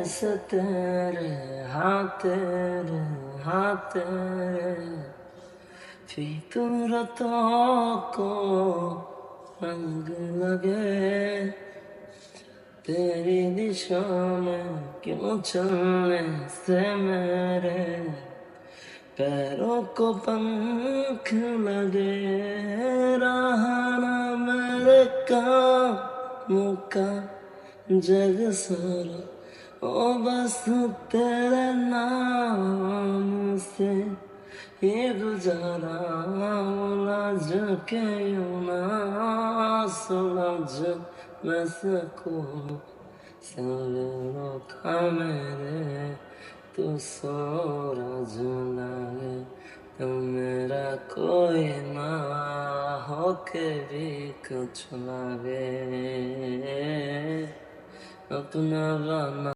कैसे तेरे हाथ फितरतों को रंग लगे, तेरी दिशा में क्यों चलने से मेरे पैरों को पंख लगे, रहा मेरे कामों का जग सारा ओ बस तेरे नाम से ये गुजारा, लाज के यूं ना सुलझ मैं सकूं, सब रोका मेरे तू सूरज लागे, तो मेरा कोई ना हो के भी कुछ लागे, अपना बना